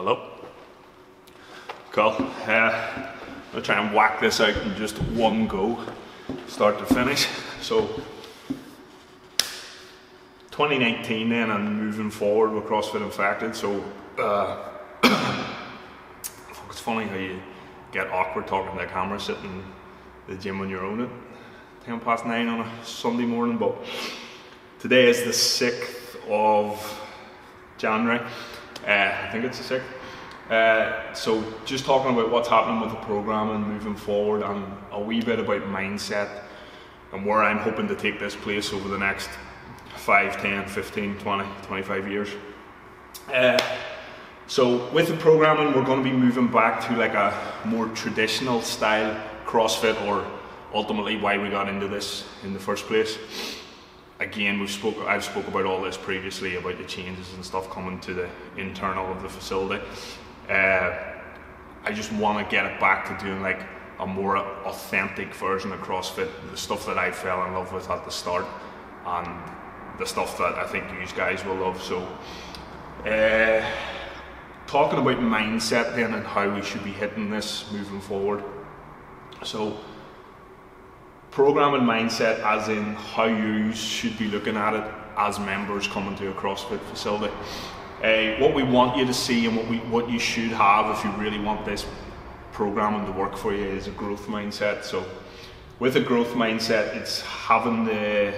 Well up. Cool. I'll try and whack this out in just one go, start to finish. So 2019 then, and moving forward with CrossFit Infected. So it's funny how you get awkward talking to the camera sitting in the gym on your own at 9:10 on a Sunday morning, but today is the 6th of January. I think it's the 6th. So just talking about what's happening with the program and moving forward, and a wee bit about mindset and where I'm hoping to take this place over the next 5, 10, 15, 20, 25 years. So with the programming, we're going to be moving back to like a more traditional style CrossFit, or ultimately why we got into this in the first place. Again, I've spoke about all this previously, about the changes and stuff coming to the internal of the facility. I just want to get it back to doing like a more authentic version of CrossFit, the stuff that I fell in love with at the start, and the stuff that I think you guys will love. So talking about mindset then, and how we should be hitting this moving forward. So programming mindset as in how you should be looking at it as members coming to a CrossFit facility. What we want you to see, and what you should have if you really want this programming to work for you, is a growth mindset. So with a growth mindset, it's having the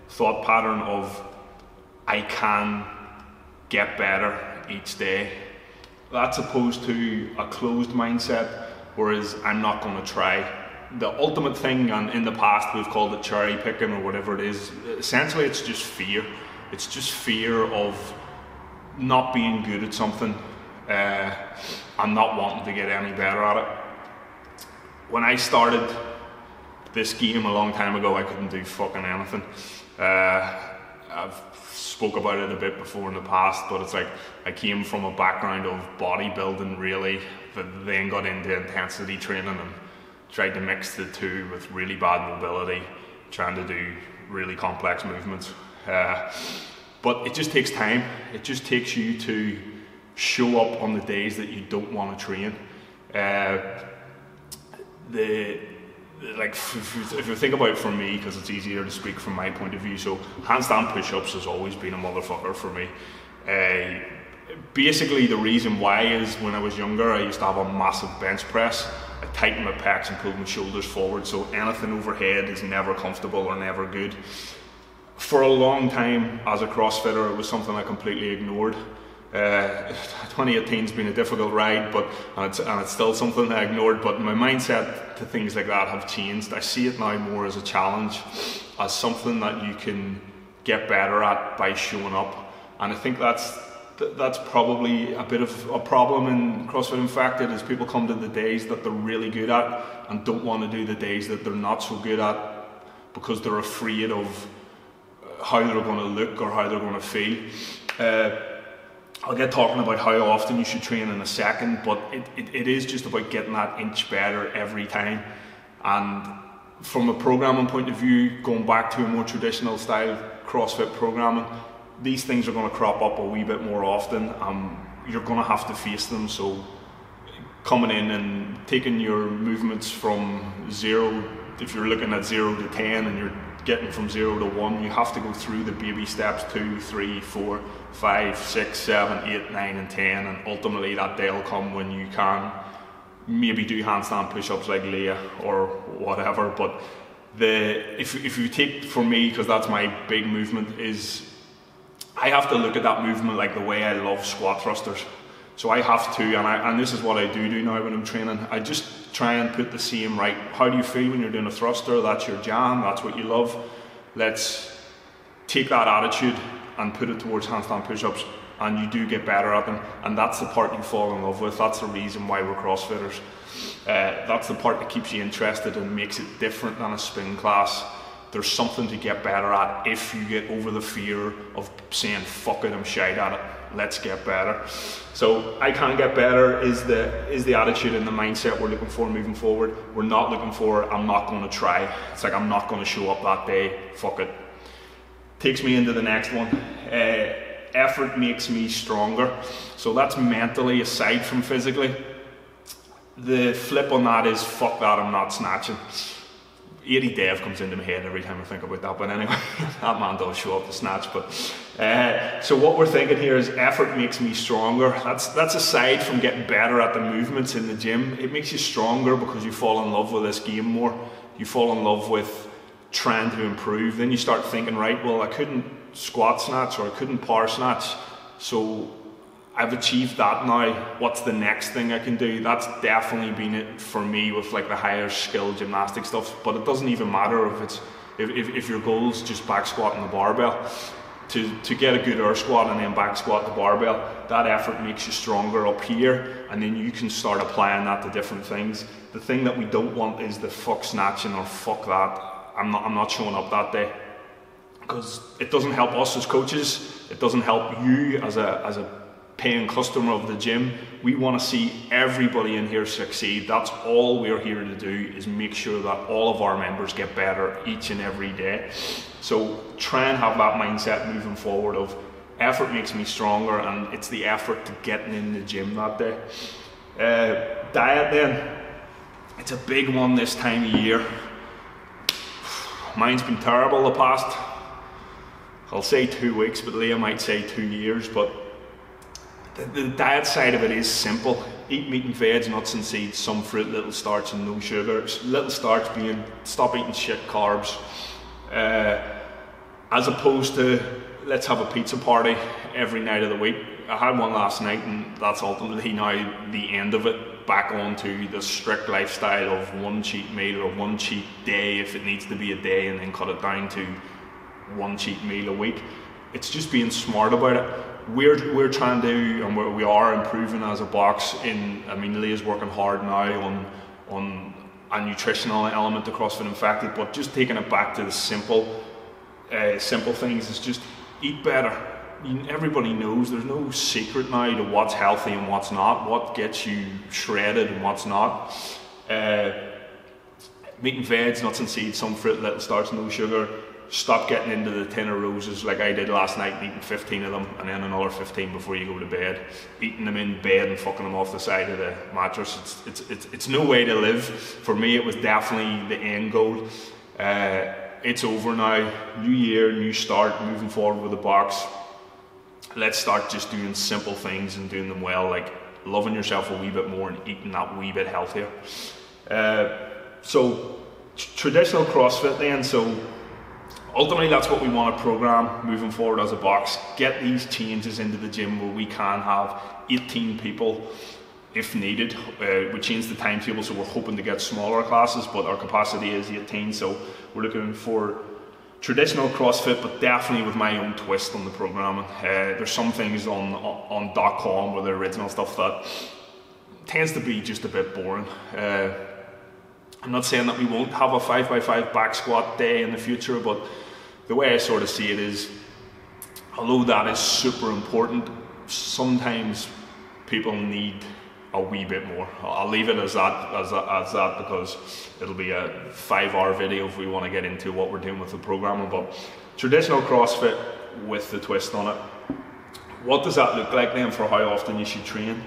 thought pattern of I can get better each day. That's opposed to a closed mindset, whereas I'm not going to try. The ultimate thing, and in the past we've called it cherry picking or whatever it is, essentially it's just fear. It's just fear of not being good at something and not wanting to get any better at it. When I started this game a long time ago, I couldn't do fucking anything. I've spoke about it a bit before in the past, but it's like I came from a background of bodybuilding really, but then got into intensity training and tried to mix the two with really bad mobility, trying to do really complex movements. But it just takes time. It just takes you to show up on the days that you don't want to train. If you think about it for me, because it's easier to speak from my point of view, so handstand push-ups has always been a motherfucker for me. Basically the reason why is when I was younger I used to have a massive bench press. I tightened my pecs and pulled my shoulders forward, so anything overhead is never comfortable or never good. For a long time as a CrossFitter, it was something I completely ignored. 2018's been a difficult ride, and it's still something I ignored, but my mindset to things like that have changed. I see it now more as a challenge, as something that you can get better at by showing up. And I think that's probably a bit of a problem in CrossFit Infected, is people come to the days that they're really good at and don't want to do the days that they're not so good at because they're afraid of how they're going to look or how they're going to feel. I'll get talking about how often you should train in a second, but it is just about getting that inch better every time. And from a programming point of view, going back to a more traditional style CrossFit programming, these things are going to crop up a wee bit more often. You're going to have to face them. So coming in and taking your movements from 0, if you're looking at 0 to 10 and you're getting from 0 to 1, you have to go through the baby steps 2, 3, 4, 5, 6, 7, 8, 9 and 10, and ultimately that day will come when you can maybe do handstand push-ups like Leah or whatever. But if you take, for me, because that's my big movement, is I have to look at that movement like the way I love squat thrusters. So I have to, and this is what I do now when I'm training, I just try and put the same, right, how do you feel when you're doing a thruster? That's your jam, that's what you love. Let's take that attitude and put it towards handstand push-ups, and you do get better at them, and that's the part you fall in love with. That's the reason why we're CrossFitters. That's the part that keeps you interested and makes it different than a spin class. There's something to get better at if you get over the fear of saying, fuck it, I'm shite at it, let's get better. So I can get better is the attitude and the mindset we're looking for moving forward. We're not looking for, I'm not going to try. It's like, I'm not going to show up that day, fuck it. Takes me into the next one. effort makes me stronger. So that's mentally aside from physically. The flip on that is, fuck that, I'm not snatching. 80 Dev comes into my head every time I think about that, but anyway, that man does show up to snatch. But so what we're thinking here is effort makes me stronger. That's aside from getting better at the movements in the gym. It makes you stronger because you fall in love with this game more. You fall in love with trying to improve. Then you start thinking, right, well, I couldn't squat snatch or I couldn't power snatch, so I've achieved that now. What's the next thing I can do? That's definitely been it for me with like the higher skill gymnastic stuff. But it doesn't even matter if your goal is just back squatting the barbell. To get a good air squat and then back squat the barbell, that effort makes you stronger up here, and then you can start applying that to different things. The thing that we don't want is the fuck snatching or fuck that, I'm not showing up that day, because it doesn't help us as coaches. It doesn't help you as a paying customer of the gym. We want to see everybody in here succeed. That's all we're here to do, is make sure that all of our members get better each and every day. So try and have that mindset moving forward of effort makes me stronger, and it's the effort to getting in the gym that day. Diet then, it's a big one this time of year. Mine's been terrible the past, I'll say 2 weeks, but Leah might say 2 years. But the diet side of it is simple. Eat meat and veg, nuts and seeds, some fruit, little starch and no sugar. Little starch being stop eating shit carbs. As opposed to let's have a pizza party every night of the week. I had one last night, and that's ultimately now the end of it. Back onto the strict lifestyle of one cheat meal or one cheat day if it needs to be a day, and then cut it down to one cheat meal a week. It's just being smart about it. We're trying to, and we are improving as a box. I mean, Leah's working hard now on a nutritional element to CrossFit Infected, but just taking it back to the simple things is just eat better. Everybody knows there's no secret now to what's healthy and what's not, what gets you shredded and what's not. Meat and veg, nuts and seeds, some fruit, little starch, no sugar. Stop getting into the tin of roses like I did last night, eating 15 of them and then another 15 before you go to bed. Eating them in bed and fucking them off the side of the mattress. It's no way to live. For me, it was definitely the end goal. It's over now. New year, new start, moving forward with the box. Let's start just doing simple things and doing them well, like loving yourself a wee bit more and eating that wee bit healthier. So traditional CrossFit then, so ultimately that's what we want to program moving forward as a box. Get these changes into the gym where we can have 18 people if needed. We changed the timetable, so we're hoping to get smaller classes, but our capacity is 18, so we're looking for traditional CrossFit, but definitely with my own twist on the programming. There's some things on .com with the original stuff that tends to be just a bit boring. I'm not saying that we won't have a 5x5 back squat day in the future, but the way I sort of see it is, although that is super important, sometimes people need a wee bit more. I'll leave it as that because it'll be a 5-hour video if we want to get into what we're doing with the programming. But traditional CrossFit with the twist on it. What does that look like then for how often you should train?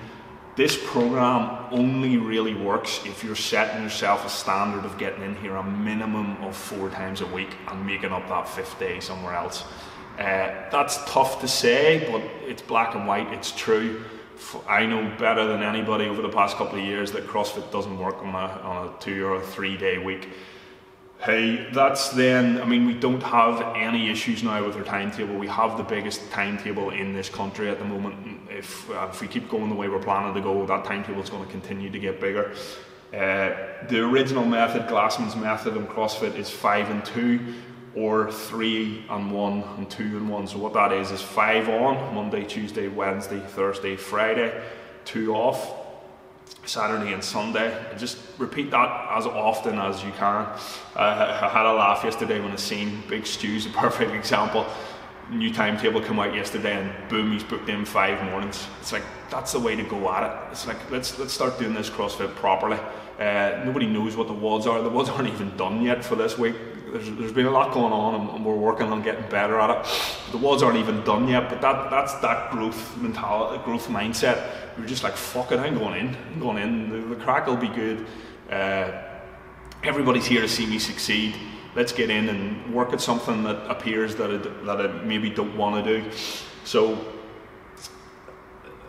This program only really works if you're setting yourself a standard of getting in here a minimum of 4 times a week and making up that 5th day somewhere else. That's tough to say, but it's black and white, it's true. I know better than anybody over the past couple of years that CrossFit doesn't work on a 2 or a 3 day week. Hey, that's then, I mean, we don't have any issues now with our timetable. We have the biggest timetable in this country at the moment. If we keep going the way we're planning to go, that timetable is going to continue to get bigger. The original method, Glassman's method in CrossFit, is 5 and 2 or 3 and 1 and 2 and 1. So what that is 5 on, Monday, Tuesday, Wednesday, Thursday, Friday, 2 off, Saturday and Sunday, and just repeat that as often as you can. I had a laugh yesterday when I seen Big Stu's a perfect example. New timetable come out yesterday and boom, he's booked in 5 mornings. It's like, that's the way to go at it. It's like, let's start doing this CrossFit properly. Nobody knows what the WODs are. The WODs aren't even done yet for this week. there's been a lot going on, and we're working on getting better at it. The WODs aren't even done yet, but that's that growth mentality, growth mindset. We're just like, fuck it, I'm going in. The crack will be good. Everybody's here to see me succeed. Let's get in and work at something that appears that I maybe don't want to do. So,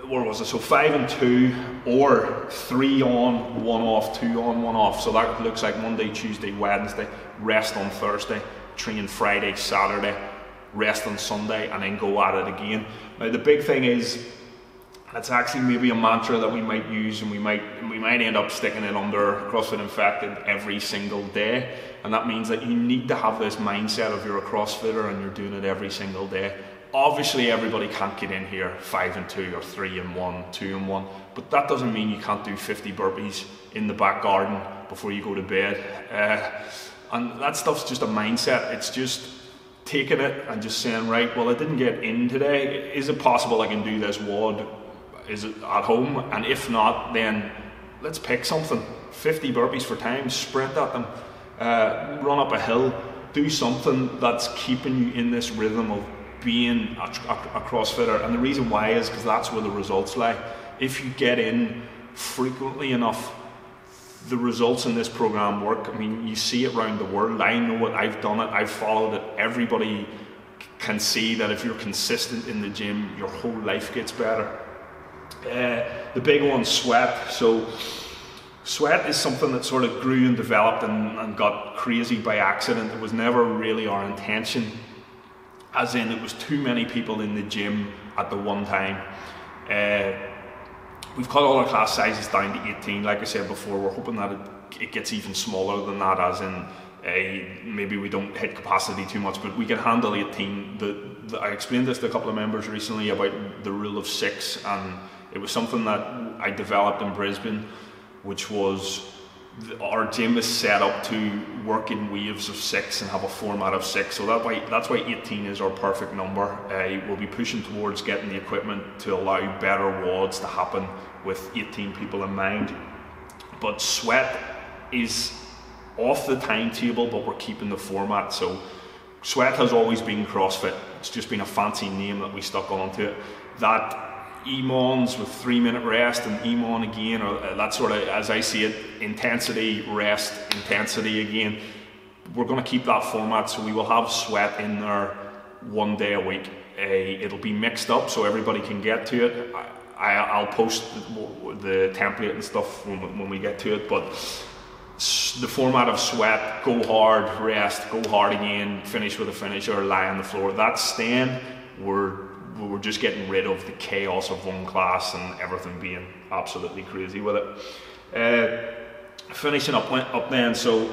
where was it? So 5 and 2, or 3 on, 1 off, 2 on, 1 off. So that looks like Monday, Tuesday, Wednesday, rest on Thursday, train Friday, Saturday, rest on Sunday, and then go at it again. Now the big thing is, it's actually maybe a mantra that we might use, and we might end up sticking it under CrossFit Infected every single day. And that means that you need to have this mindset of you're a CrossFitter and you're doing it every single day. Obviously everybody can't get in here 5 and 2 or 3 and 1, 2 and 1, but that doesn't mean you can't do 50 burpees in the back garden before you go to bed. And that stuff's just a mindset. It's just taking it and just saying, right, well, I didn't get in today. Is it possible I can do this WOD? Is it at home? And if not, then let's pick something. 50 burpees for time, sprint at them, run up a hill, do something that's keeping you in this rhythm of being a CrossFitter. And the reason why is because that's where the results lie. If you get in frequently enough, the results in this program work. I mean, you see it around the world. I know it, I've done it, I've followed it. Everybody can see that if you're consistent in the gym, your whole life gets better. The big one, sweat. So sweat is something that sort of grew and developed and got crazy by accident. It was never really our intention, as in it was too many people in the gym at the one time. We've cut all our class sizes down to 18. Like I said before, we're hoping that it gets even smaller than that, as in maybe we don't hit capacity too much, but we can handle 18. I explained this to a couple of members recently about the rule of 6, and it was something that I developed in Brisbane, which was our gym is set up to work in waves of 6 and have a format of 6. So that's why 18 is our perfect number. We'll be pushing towards getting the equipment to allow better WODs to happen with 18 people in mind. But sweat is off the timetable, but we're keeping the format. So sweat has always been CrossFit. It's just been a fancy name that we stuck onto it. That EMONs with 3-minute rest and EMON again, or that sort of, as I see it, intensity, rest, intensity again. We're going to keep that format, so we will have sweat in there 1 day a week. It'll be mixed up so everybody can get to it. I'll post the template and stuff when we get to it, but the format of sweat, go hard, rest, go hard again, finish with a finisher, lie on the floor. That's staying. We're just getting rid of the chaos of one class and everything being absolutely crazy with it. Finishing up then, so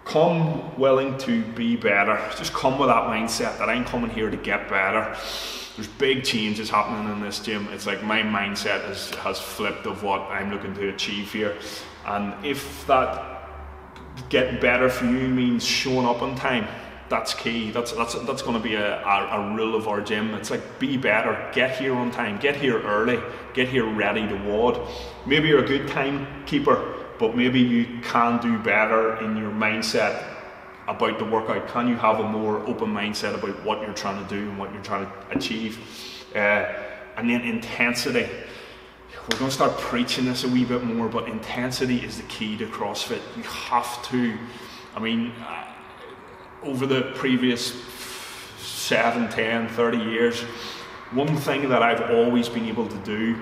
come willing to be better. Just come with that mindset that I'm coming here to get better. There's big changes happening in this gym. It's like my mindset has flipped of what I'm looking to achieve here. And if that getting better for you means showing up on time, that's key. That's going to be a rule of our gym. It's like, be better, get here on time, get here early, get here ready to WOD. Maybe you're a good timekeeper, but maybe you can do better in your mindset about the workout. Can you have a more open mindset about what you're trying to do and what you're trying to achieve? And then intensity. We're going to start preaching this a wee bit more, but intensity is the key to CrossFit. You have to, over the previous 7, 10, 30 years, one thing that I've always been able to do,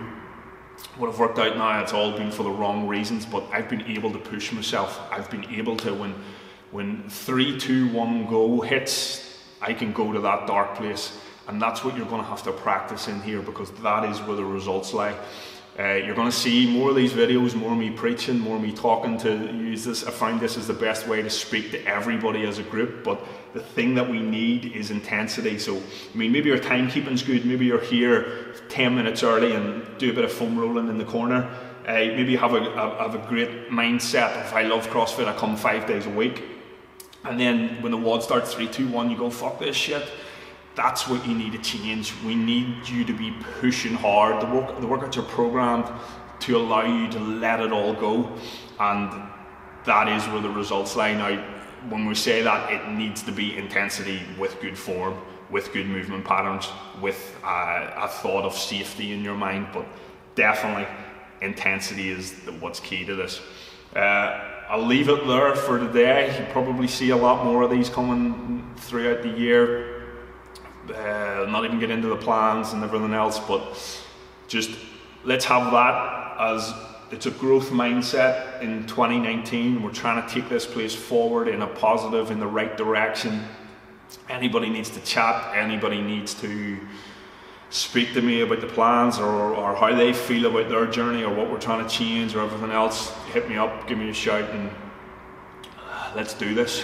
what I've worked out now, it's all been for the wrong reasons, but I've been able to push myself. I've been able to, when 3, 2, 1 go hits, I can go to that dark place. And that's what you're going to have to practice in here, because that is where the results lie. You're going to see more of these videos, more of me preaching, more of me talking to use this. I find this is the best way to speak to everybody as a group, but the thing that we need is intensity. So, maybe your timekeeping's good, maybe you're here 10 minutes early and do a bit of foam rolling in the corner. Maybe you have a great mindset of, I love CrossFit, I come 5 days a week. And then when the WOD starts 3, 2, 1, you go, fuck this shit. That's what you need to change. We need you to be pushing hard. The workouts are programmed to allow you to let it all go, and that is where the results lie. Now, when we say that, it needs to be intensity with good form, with good movement patterns, with a thought of safety in your mind, but definitely intensity is what's key to this. I'll leave it there for today. You'll probably see a lot more of these coming throughout the year. Not even get into the plans and everything else, but just let's have that as it's a growth mindset in 2019. We're trying to take this place forward in a positive, in the right direction. Anybody needs to chat, anybody needs to speak to me about the plans or how they feel about their journey or what we're trying to change or everything else, hit me up, give me a shout, and let's do this.